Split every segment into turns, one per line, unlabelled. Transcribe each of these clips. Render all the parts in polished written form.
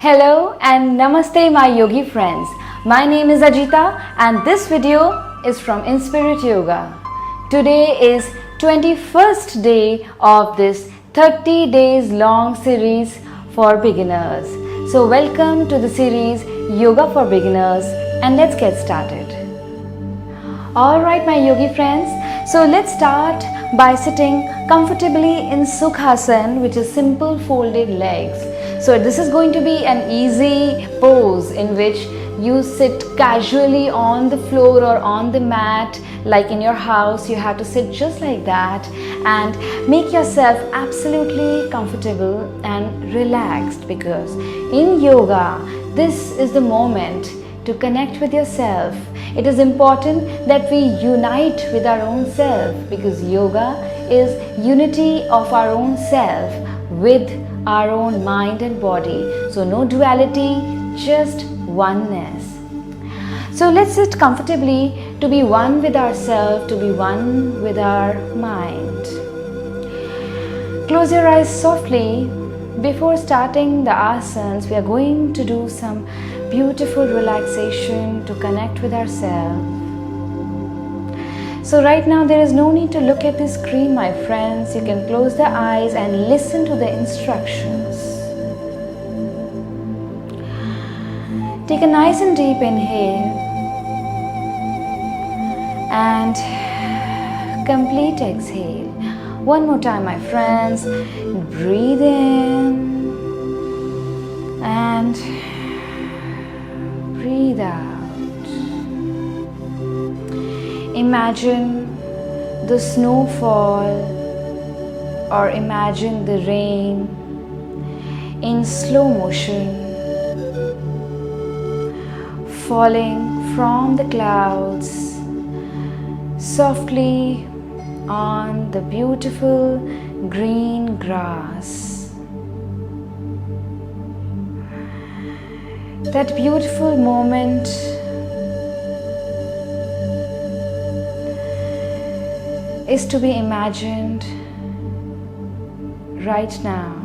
Hello and Namaste my yogi friends. My name is Ajita and this video is from Inspirit Yoga. Today is 21st day of this 30 days long series for beginners. So welcome to the series Yoga for Beginners and let's get started. Alright my yogi friends, so let's start by sitting comfortably in Sukhasana, which is simple folded legs. So this is going to be an easy pose in which you sit casually on the floor or on the mat, like in your house. You have to sit just like that and make yourself absolutely comfortable and relaxed, because in yoga this is the moment to connect with yourself. It is important that we unite with our own self, because yoga is unity of our own self with our own mind and body. So no duality, just oneness. So let's sit comfortably to be one with ourselves, to be one with our mind. Close your eyes softly. Before starting the asanas, we are going to do some beautiful relaxation to connect with ourselves. So right now there is no need to look at the screen, my friends. You can close the eyes and listen to the instructions. Take a nice and deep inhale and complete exhale. One more time, my friends. Breathe in and breathe out. Imagine the snowfall or imagine the rain in slow motion falling from the clouds softly on the beautiful green grass. That beautiful moment is to be imagined right now.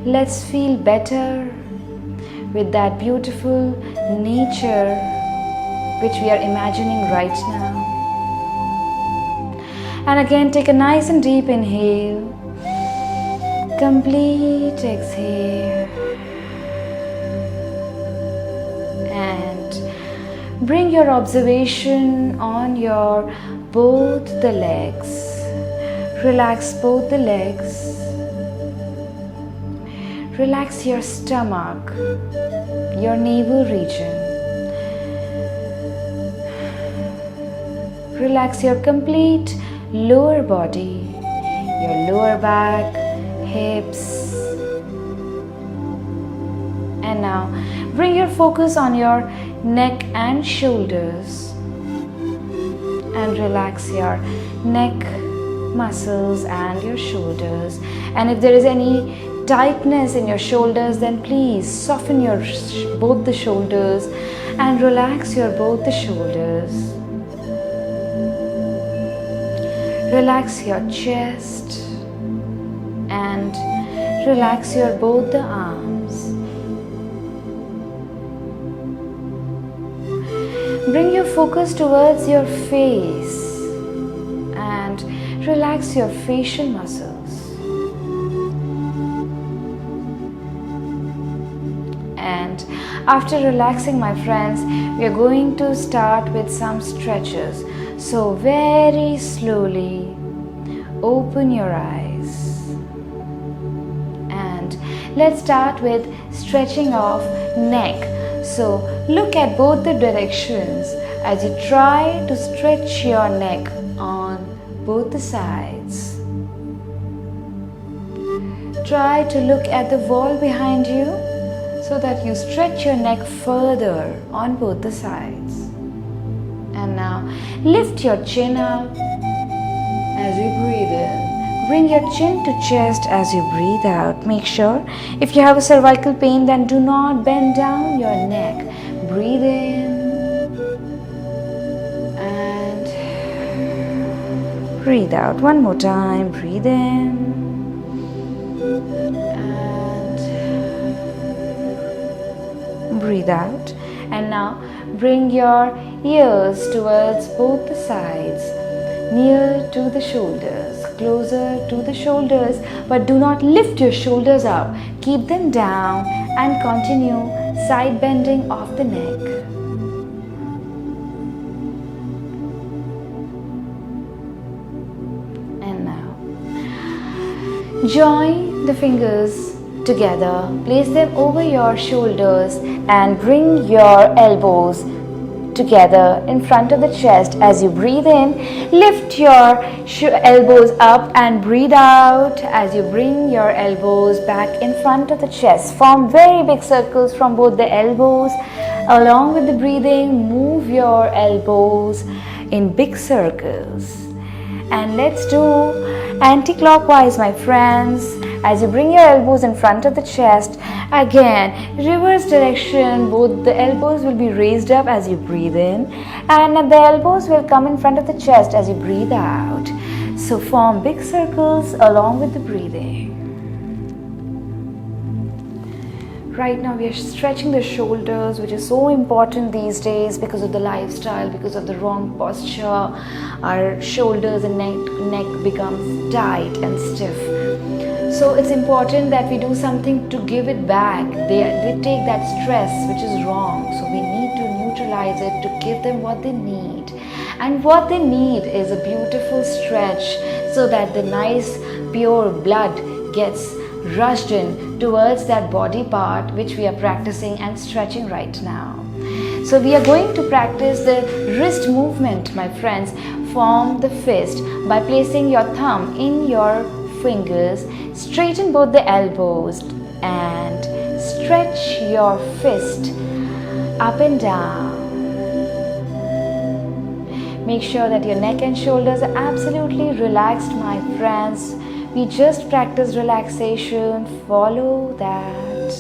Let's feel better with that beautiful nature which we are imagining right now. And again, take a nice and deep inhale. Complete exhale. And bring your observation on your both the legs. Relax both the legs. Relax your stomach, your navel region. Relax your complete lower body, your lower back, hips. And now bring your focus on your neck and shoulders and relax your neck muscles and your shoulders. And if there is any tightness in your shoulders, then please soften your both the shoulders and relax your both the shoulders. Relax your chest and relax your both the arms. Bring your focus towards your face and relax your facial muscles. And after relaxing, my friends, we are going to start with some stretches. So very slowly open your eyes and let's start with stretching of neck. So look at both the directions as you try to stretch your neck on both the sides. Try to look at the wall behind you so that you stretch your neck further on both the sides. And now lift your chin up as you breathe in. Bring your chin to chest as you breathe out. Make sure if you have a cervical pain, then do not bend down your neck. Breathe in and breathe out. One more time. Breathe in. And breathe out. And now bring your ears towards both the sides, near to the shoulders, closer to the shoulders, but do not lift your shoulders up. Keep them down and continue side bending of the neck. And now join the fingers together, place them over your shoulders and bring your elbows together in front of the chest. As you breathe in, lift your elbows up and breathe out as you bring your elbows back in front of the chest. Form very big circles from both the elbows. Along with the breathing, move your elbows in big circles. And let's do anti-clockwise, my friends. As you bring your elbows in front of the chest, again reverse direction, both the elbows will be raised up as you breathe in and the elbows will come in front of the chest as you breathe out. So form big circles along with the breathing. Right now we are stretching the shoulders, which is so important these days because of the lifestyle, because of the wrong posture. Our shoulders and neck becomes tight and stiff. So it's important that we do something to give it back. They take that stress which is wrong. So we need to neutralize it to give them what they need. And what they need is a beautiful stretch so that the nice pure blood gets rushed in towards that body part which we are practicing and stretching right now. So we are going to practice the wrist movement, my friends. Form the fist by placing your thumb in your fingers, straighten both the elbows and stretch your fist up and down. Make sure that your neck and shoulders are absolutely relaxed, my friends. We just practice relaxation. Follow that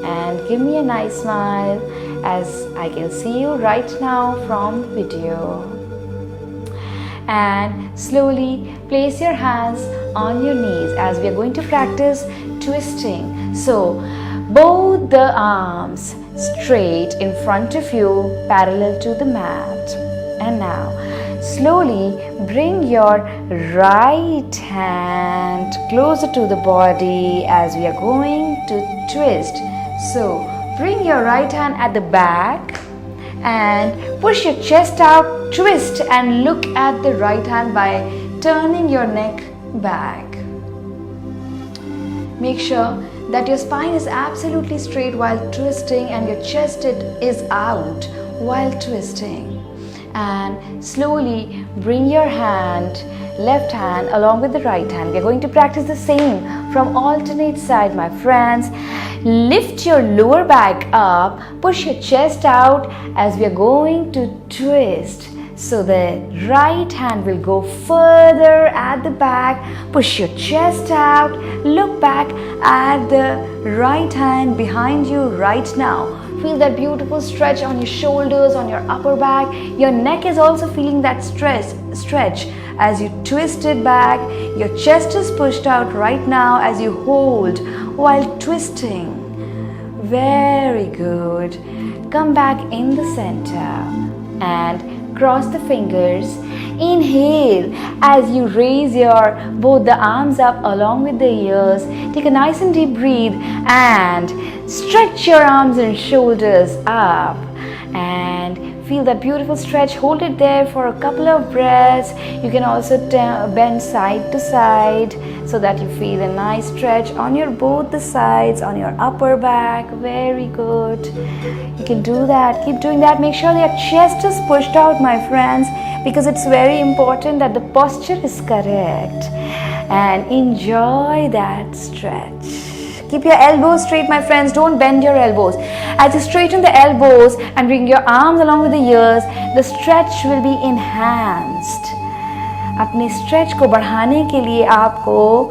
and give me a nice smile as I can see you right now from the video. And slowly place your hands on your knees as we are going to practice twisting. So both the arms straight in front of you, parallel to the mat. And now slowly bring your right hand closer to the body as we are going to twist. So bring your right hand at the back and push your chest out, twist and look at the right hand by turning your neck back. Make sure that your spine is absolutely straight while twisting and your chest is out while twisting. And slowly bring your hand, left hand along with the right hand. We are going to practice the same from alternate side, my friends. Lift your lower back up, push your chest out as we are going to twist. So the right hand will go further at the back, push your chest out, look back at the right hand behind you right now. Feel that beautiful stretch on your shoulders, on your upper back. Your neck is also feeling that stretch as you twist it back. Your chest is pushed out right now as you hold while twisting. Very good. Come back in the center and cross the fingers. Inhale as you raise both the arms up along with the ears. Take a nice and deep breath and stretch your arms and shoulders up and feel that beautiful stretch. Hold it there for a couple of breaths. You can also bend side to side so that you feel a nice stretch on both the sides, on your upper back. Very good. You can do that. Keep doing that. Make sure your chest is pushed out, my friends, because it's very important that the posture is correct. And enjoy that stretch. Keep your elbows straight, my friends. Don't bend your elbows. As you straighten the elbows and bring your arms along with the ears, the stretch will be enhanced. अपने stretch को बढ़ाने के लिए आपको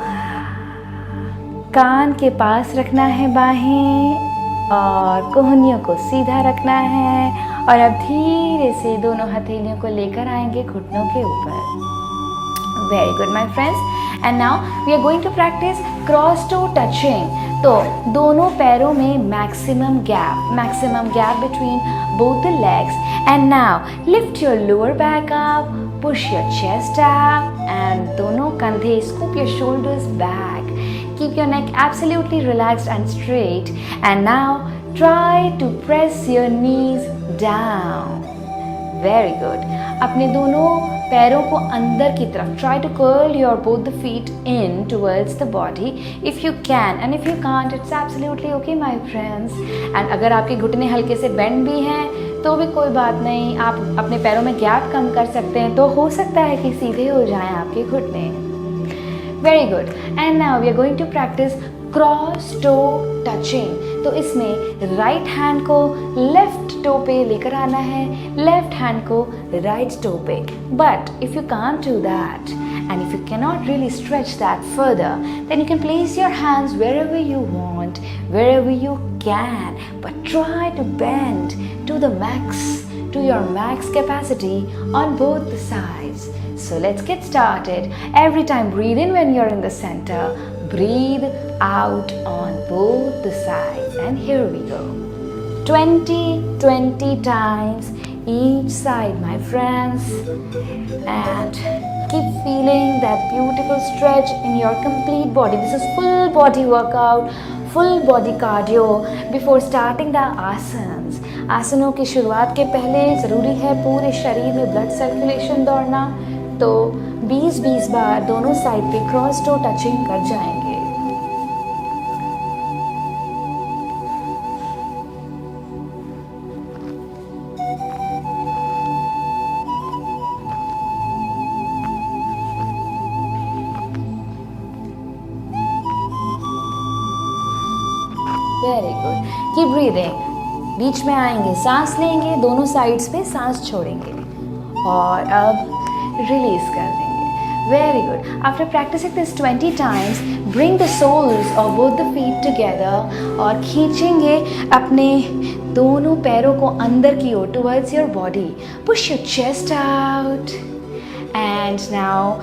कान के पास रखना है बाहें और कोहनियों को सीधा रखना है और अब धीरे से दोनों हथेलियों को लेकर आएंगे घुटनों के ऊपर Very good, my friends. And now we are going to practice cross toe touching. तो दोनों पैरों में maximum gap between both the legs. And now lift your lower back up, push your chest up, and दोनों कंधे, scoop your shoulders back. Keep your neck absolutely relaxed and straight. And now try to press your knees down. Very good. अपने दोनों पैरों को अंदर की तरफ, try to curl your both the feet in towards the body if you can, and if you can't it's absolutely okay my friends. And अगर आपके घुटने हल्के से bend भी हैं तो भी कोई बात नहीं, आप अपने पैरों में गैप कम कर सकते हैं, तो हो सकता है कि सीधे हो जाएं आपके घुटने. Very good. And now we are going to practice cross toe touching. तो इसमें राइट हैंड को लेफ्ट टो पे लेकर आना है, लेफ्ट हैंड को राइट टो पे. But if you can't do that and if you cannot really stretch that further, then you can place your hands wherever you want, wherever you can, but try to bend to the max, to your max capacity on both the sides. So let's get started. Every time breathe in when you're in the center, breathe out on both the sides, and here we go. 20 times each side, my friends, and keep feeling that beautiful stretch in your complete body. This is full body workout, full body cardio before starting the asanas. आसनों की शुरुआत के पहले ज़रूरी है पूरे शरीर में ब्लड सर्कुलेशन दौड़ना. तो 20-20 बार दोनों साइड पे क्रॉस टो टचिंग कर जाएंगे. Very good. Keep breathing. बीच में आएंगे, सांस लेंगे, दोनों साइड्स पे सांस छोड़ेंगे और अब रिलीज कर देंगे. Very good. After practicing this 20 times, bring the soles of both the feet together और खींचेंगे अपने दोनों पैरों को अंदर की ओर towards your body. Push your chest out and now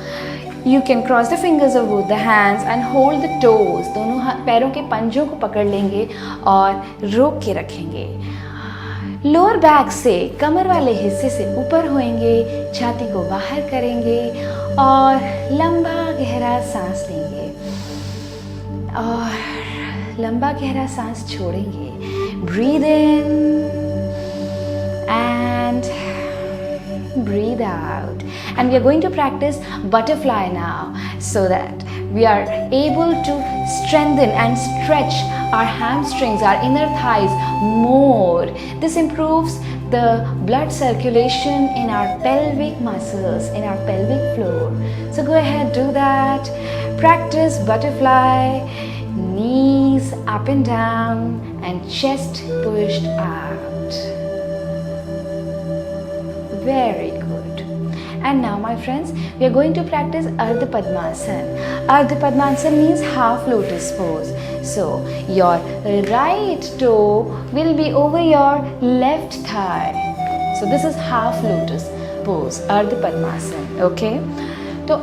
you can cross the fingers of both the hands and hold the toes. दोनों पैरों के पंजों को पकड़ लेंगे और रोक के रखेंगे. लोअर बैक से कमर वाले हिस्से से ऊपर होएंगे, छाती को बाहर करेंगे और लंबा गहरा सांस लेंगे और लंबा गहरा सांस छोड़ेंगे. Breathe in and breathe out. And we are going to practice butterfly now so that we are able to strengthen and stretch our hamstrings, our inner thighs more. This improves the blood circulation in our pelvic muscles, in our pelvic floor. So go ahead, do that. Practice butterfly, knees up and down and chest pushed out. Very good. And now my friends, we are going to practice Ardha Padmasana. Ardha Padmasana means half lotus pose. So your right toe will be over your left thigh. So this is half lotus pose, Ardha Padmasana. Okay? So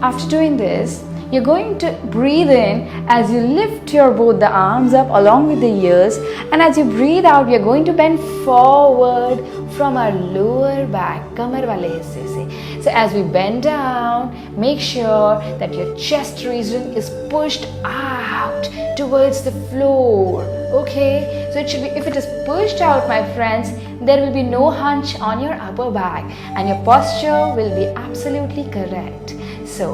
after doing this, you're going to breathe in as you lift your both the arms up along with the ears, and as you breathe out, you're going to bend forward from our lower back, kamar wale hisse se. So as we bend down, make sure that your chest region is pushed out towards the floor. Okay? So it should be, if it is pushed out, my friends, there will be no hunch on your upper back and your posture will be absolutely correct. So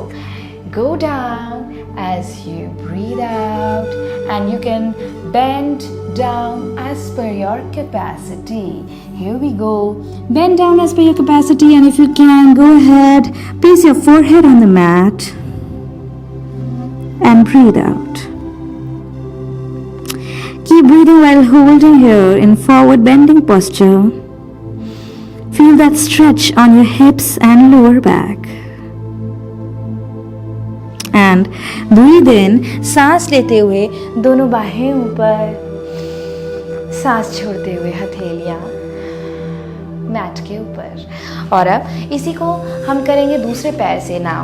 go down as you breathe out, and you can bend down as per your capacity. Here we go. Bend down as per your capacity, and if you can, go ahead, place your forehead on the mat and breathe out. Keep breathing while holding here in forward bending posture. Feel that stretch on your hips and lower back. And breathe in, सांस लेते हुए दोनों बाहें ऊपर, सांस छोड़ते हुए हथेलियां. Mat के ऊपर। और अब इसी को हम करेंगे दूसरे पैर से। Now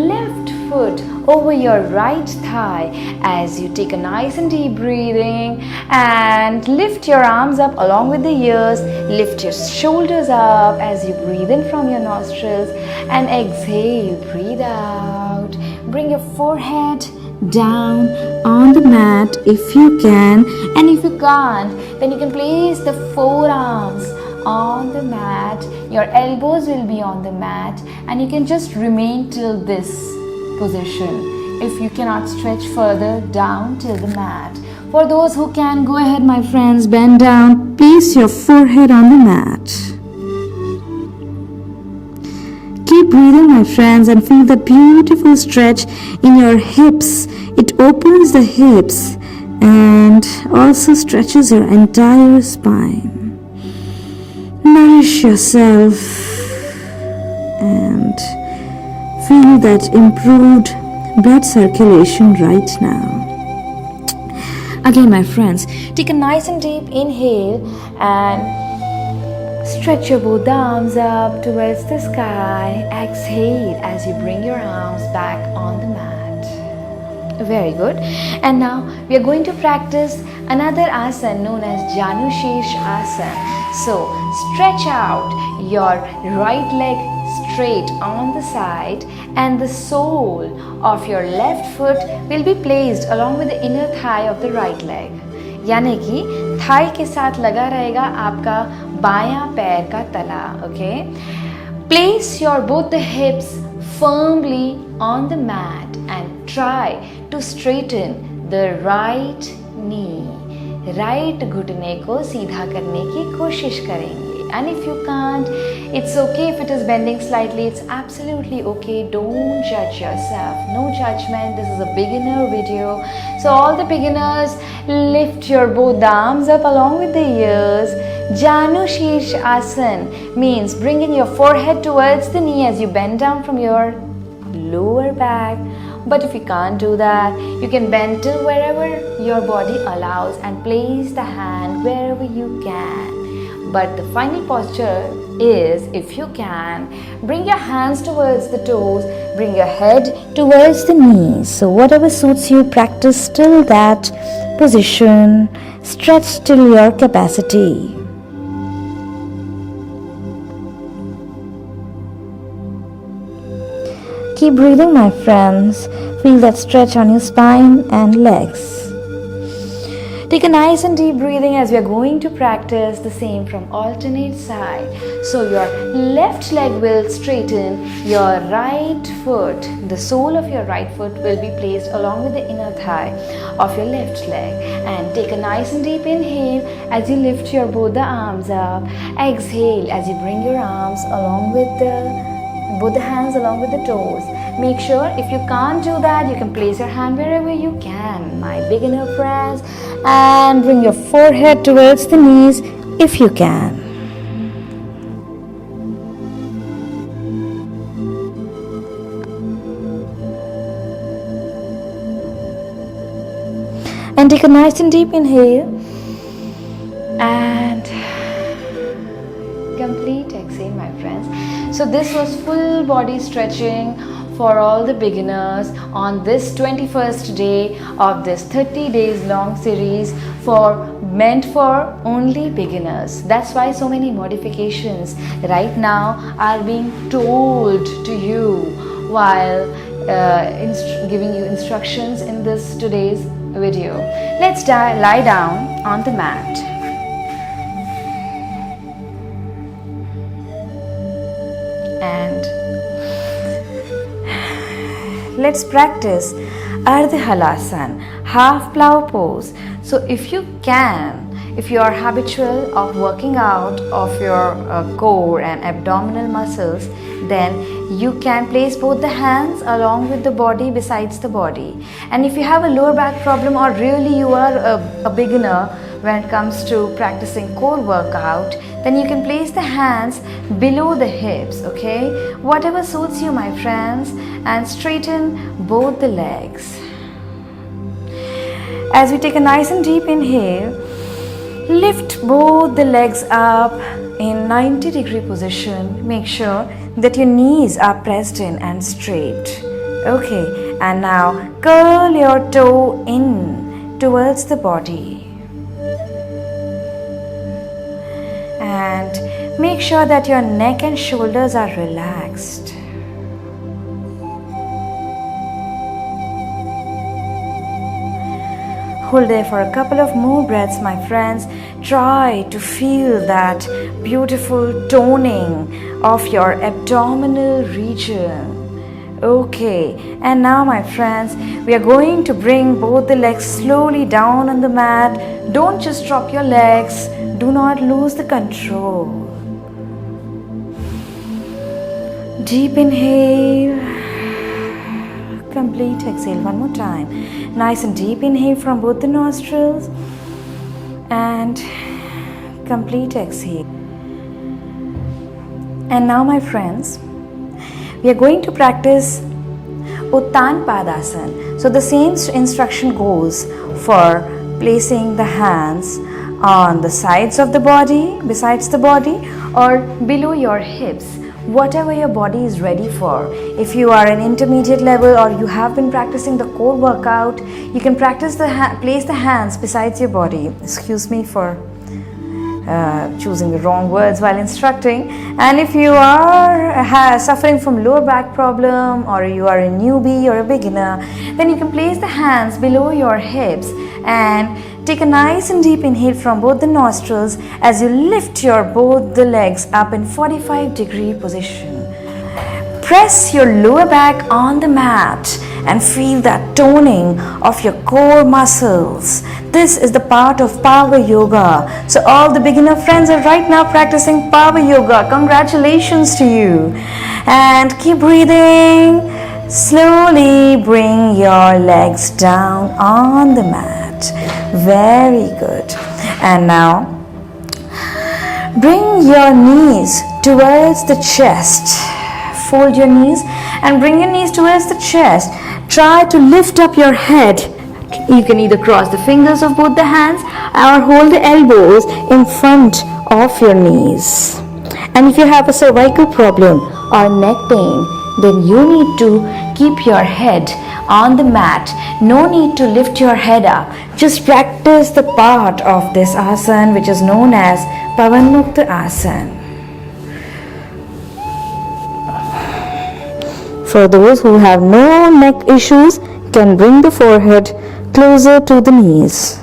left foot over your right thigh as you take a nice and deep breathing and lift your arms up along with the ears. Lift your shoulders up as you breathe in from your nostrils and exhale, breathe out. Bring your forehead down on the mat if you can, and if you can't, then you can place the forearms on the mat. Your elbows will be on the mat and you can just remain till this position if you cannot stretch further down till the mat. For those who can, go ahead my friends, bend down, place your forehead on the mat. Keep breathing my friends and feel the beautiful stretch in your hips. It opens the hips and also stretches your entire spine. Nourish yourself and feel that improved blood circulation right now. Again my friends, take a nice and deep inhale and stretch your both arms up towards the sky. Exhale as you bring your arms back on the mat. Very good. And now we are going to practice another asana known as Janushesh asana. So stretch out your right leg straight on the side and the sole of your left foot will be placed along with the inner thigh of the right leg. यानी कि Thai के साथ लगा रहेगा आपका बायां पैर का तला. Okay? Place your both the hips firmly on the mat and try to straighten the right knee. Right घुटने को सीधा करने की कोशिश करेंगे. And if you can't, it's okay if it is bending slightly. It's absolutely okay. Don't judge yourself. No judgment. This is a beginner video. So all the beginners, lift your both arms up along with the ears. Janushesh asana means bringing your forehead towards the knee as you bend down from your lower back. But if you can't do that, you can bend till wherever your body allows and place the hand wherever you can. But the final posture is, if you can, bring your hands towards the toes, bring your head towards the knees. So whatever suits you, practice till that position, stretch till your capacity. Keep breathing my friends, feel that stretch on your spine and legs. Take a nice and deep breathing as we are going to practice the same from alternate side. So your left leg will straighten, your right foot, the sole of your right foot will be placed along with the inner thigh of your left leg. And take a nice and deep inhale as you lift your both the arms up. Exhale as you bring your arms along with both the hands along with the toes. Make sure if you can't do that, you can place your hand wherever you can, my beginner friends, and bring your forehead towards the knees if you can. And take a nice and deep inhale and complete exhale, my friends. So this was full body stretching for all the beginners on this 21st day of this 30 days long series meant for only beginners. That's why so many modifications right now are being told to you while giving you instructions in this today's video. Let's lie down on the mat. And let's practice Ardha Halasana, half plow pose. So if you can, if you are habitual of working out of your core and abdominal muscles, then you can place both the hands along with the body besides the body. And if you have a lower back problem or really you are a beginner when it comes to practicing core workout, then you can place the hands below the hips, okay? Whatever suits you, my friends, and straighten both the legs. As we take a nice and deep inhale, Lift both the legs up in 90-degree position. Make sure that your knees are pressed in and straight. Okay, and now curl your toe in towards the body. And make sure that your neck and shoulders are relaxed. Hold there for a couple of more breaths, my friends. Try to feel that beautiful toning of your abdominal region. Okay, and now my friends, we are going to bring both the legs slowly down on the mat. Don't just drop your legs. Do not lose the control. Deep inhale. Complete exhale one more time. Nice and deep inhale from both the nostrils. And complete exhale. And now my friends, we are going to practice Uttan Padasana. So the same instruction goes for placing the hands on the sides of the body, besides the body, or below your hips, whatever your body is ready for. If you are an intermediate level or you have been practicing the core workout, you can practice place the hands besides your body. Excuse me for choosing the wrong words while instructing. And if you are suffering from lower back problem, or you are a newbie or a beginner, then you can place the hands below your hips and take a nice and deep inhale from both the nostrils as you lift both the legs up in 45-degree position. Press your lower back on the mat and feel that toning of your core muscles. This is the part of power yoga. So all the beginner friends are right now practicing power yoga. Congratulations to you. And keep breathing. Slowly bring your legs down on the mat. Very good. And now bring your knees towards the chest. Fold your knees and bring your knees towards the chest. Try to lift up your head. You can either cross the fingers of both the hands or hold the elbows in front of your knees. And if you have a cervical problem or neck pain, then you need to keep your head on the mat. No need to lift your head up. Just practice the part of this asana which is known as Pavan Mukta Asana. For those who have no neck issues, can bring the forehead closer to the knees.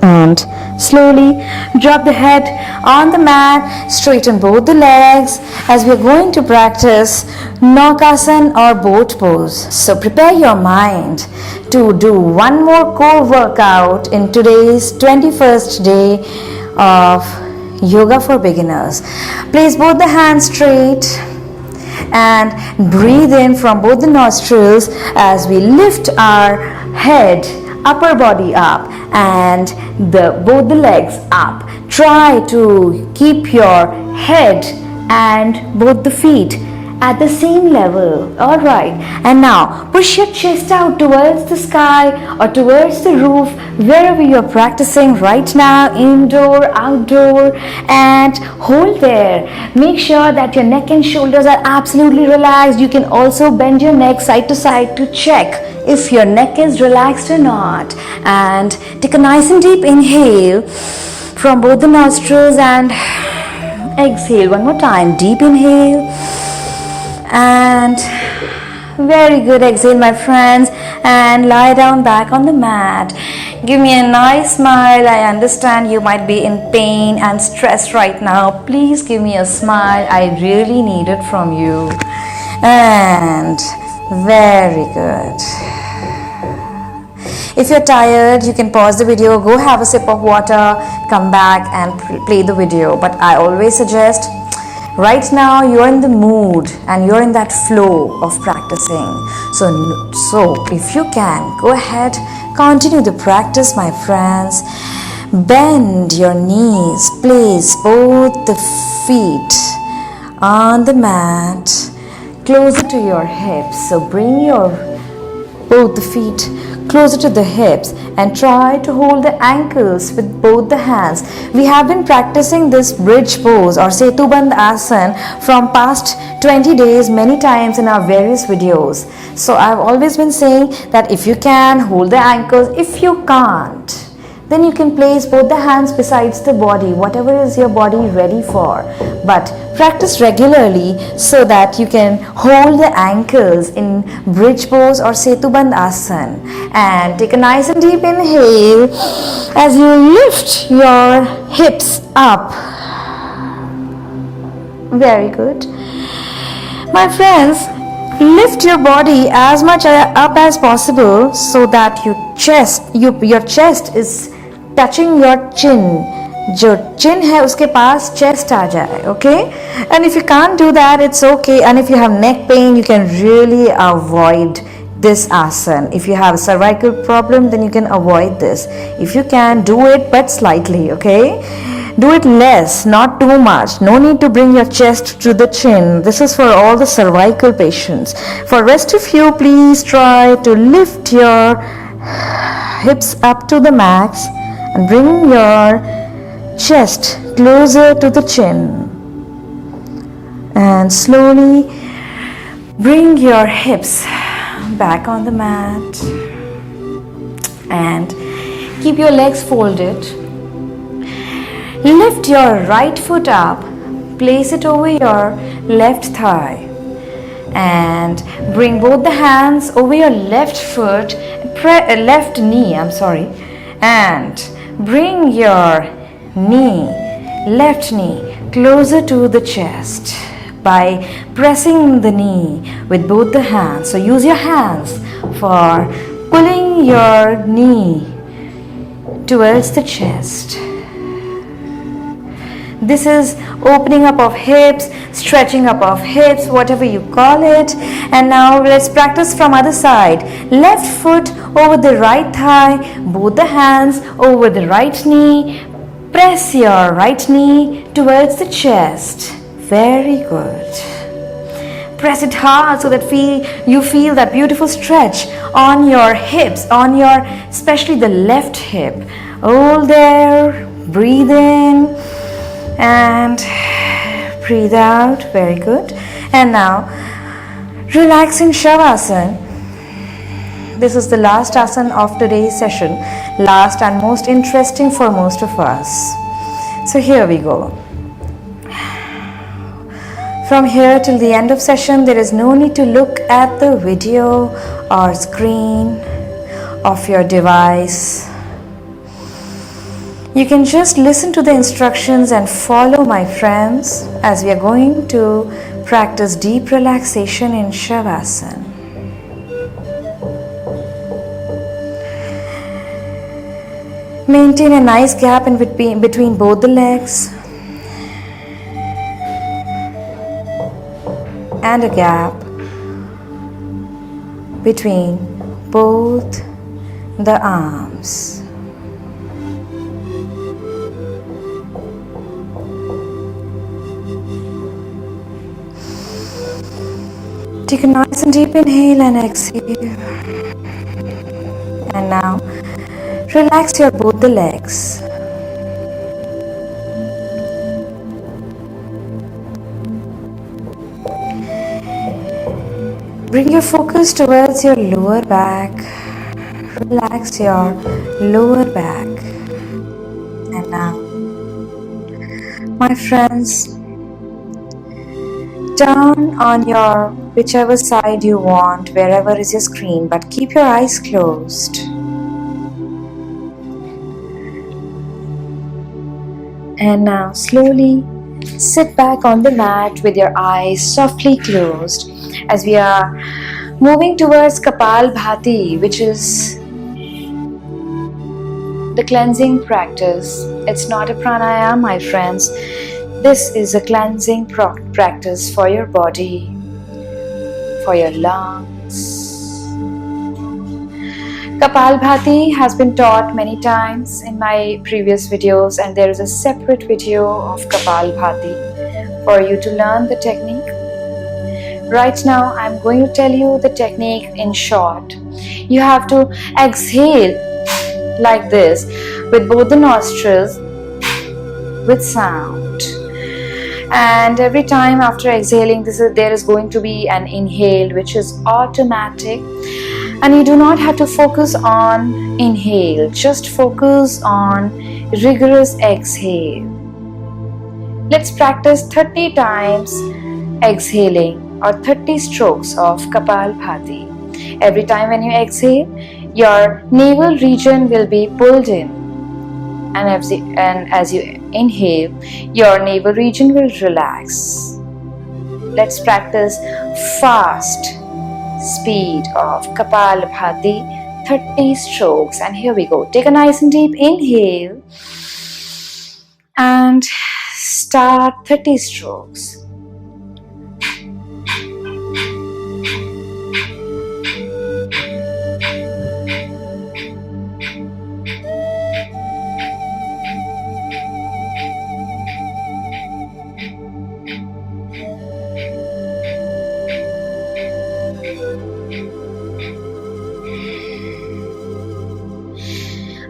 And slowly drop the head on the mat, straighten both the legs as we are going to practice Naukasana or boat pose. So prepare your mind to do one more core workout in today's 21st day of Yoga for Beginners. Place both the hands straight and breathe in from both the nostrils as we lift our head, upper body up, and both the legs up. Try to keep your head and both the feet at the same level. Alright, and now push your chest out towards the sky or towards the roof, wherever you're practicing right now, indoor, outdoor, and hold there. Make sure that your neck and shoulders are absolutely relaxed. You can also bend your neck side to side to check if your neck is relaxed or not. And take a nice and deep inhale from both the nostrils and exhale one more time. Deep inhale. And very good, exhale my friends, and lie down back on the mat. Give me a nice smile. I understand you might be in pain and stress right now. Please give me a smile. I really need it from you. And very good. If you're tired, you can pause the video, go have a sip of water, come back and play the video. But I always suggest, right now you're in the mood and you're in that flow of practicing. So if you can, go ahead, continue the practice, my friends. Bend your knees, place both the feet on the mat closer to your hips. So bring both the feet closer to the hips and try to hold the ankles with both the hands. We have been practicing this bridge pose or Setubandh Asana from past 20 days many times in our various videos. So I've always been saying that if you can, hold the ankles. If you can't, then you can place both the hands besides the body, whatever is your body ready for. But practice regularly so that you can hold the ankles in bridge pose or Setubandh Asana. And take a nice and deep inhale as you lift your hips up. Very good. My friends, lift your body as much up as possible so that your chest is touching your chin. जो chin है उसके पास chest आ जाए, okay? And if you can't do that, it's okay. And if you have neck pain, you can really avoid this asana. If you have a cervical problem, then you can avoid this. If you can, do it but slightly, okay? Do it less, not too much. No need to bring your chest to the chin. This is for all the cervical patients. For rest of you, please try to lift your hips up to the max and bring your chest closer to the chin. And slowly bring your hips back on the mat. And keep your legs folded. Lift your right foot up, place it over your left thigh, and bring both the hands over your left foot, left knee, and bring your left knee closer to the chest by pressing the knee with both the hands. So use your hands for pulling your knee towards the chest. This is opening up of hips, stretching up of hips, whatever you call it. And now let's practice from other side. Left foot over the right thigh, both the hands over the right knee. Press your right knee towards the chest. Very good. Press it hard so that you feel that beautiful stretch on your hips, especially the left hip. Hold there, breathe in. And breathe out. Very good. And now relax in Shavasana. This is the last asana of today's session, last and most interesting for most of us. So here we go. From here till the end of session, there is no need to look at the video or screen of your device. You can just listen to the instructions and follow, my friends, as we are going to practice deep relaxation in Shavasana. Maintain a nice gap in between both the legs and a gap between both the arms. Take a nice and deep inhale and exhale. And now relax both the legs. Bring your focus towards your lower back. Relax your lower back. And now, my friends, turn on your whichever side you want, wherever is your screen, but keep your eyes closed. And now slowly sit back on the mat with your eyes softly closed as we are moving towards Kapalbhati, which is the cleansing practice. It's not a pranayama, my friends. This is a cleansing practice for your body, for your lungs. Kapalbhati has been taught many times in my previous videos, and there is a separate video of Kapalbhati for you to learn the technique. Right now, I'm going to tell you the technique in short. You have to exhale like this with both the nostrils with sound. And every time after exhaling, there is going to be an inhale which is automatic, and you do not have to focus on inhale, just focus on rigorous exhale. Let's practice 30 times exhaling or 30 strokes of Kapalbhati. Every time when you exhale, your navel region will be pulled in, and as you inhale, your navel region will relax. Let's practice fast speed of Kapalbhati, 30 strokes. And here we go. Take a nice and deep inhale and start 30 strokes.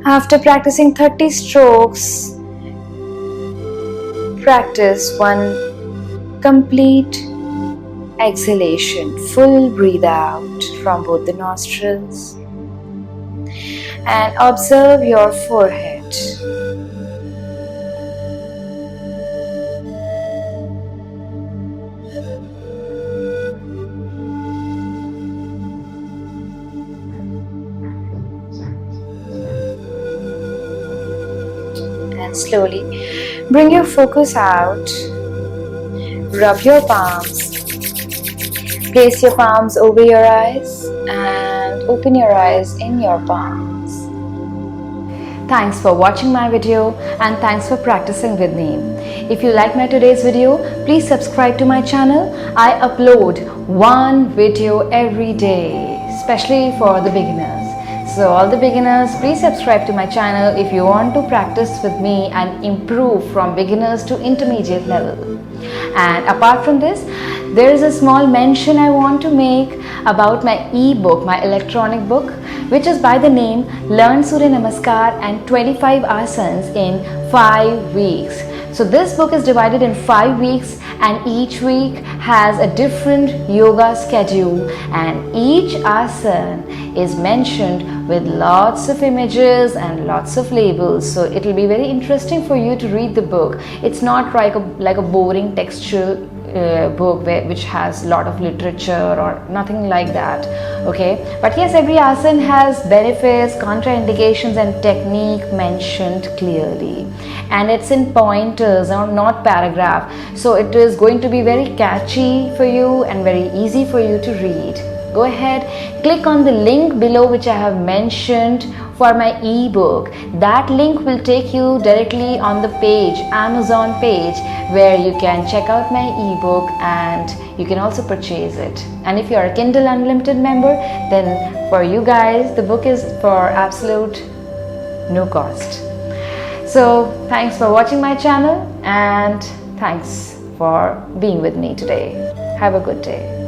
After practicing 30 strokes, practice one complete exhalation, full breathe out from both the nostrils, and observe your forehead. And slowly bring your focus out, rub your palms, place your palms over your eyes and open your eyes in your palms. Thanks for watching my video and thanks for practicing with me. If you like my today's video, please subscribe to my channel. I upload one video every day, especially for the beginners. So all the beginners, please subscribe to my channel if you want to practice with me and improve from beginners to intermediate level. And apart from this, there is a small mention I want to make about my e-book, my electronic book, which is by the name Learn Surya Namaskar and 25 Asanas in 5 weeks. So this book is divided in 5 weeks and each week has a different yoga schedule, and each asana is mentioned with lots of images and lots of labels. So it will be very interesting for you to read the book. It's not like a boring textual book which has a lot of literature or nothing like that, okay? But yes, every asana has benefits, contraindications and technique mentioned clearly, and it's in pointers or not paragraph, so it is going to be very catchy for you and very easy for you to read. Go ahead, click on the link below which I have mentioned for my ebook. That link will take you directly on the page, Amazon page, where you can check out my ebook and you can also purchase it. And if you are a Kindle Unlimited member, then for you guys the book is for absolute no cost. So thanks for watching my channel and thanks for being with me today. Have a good day.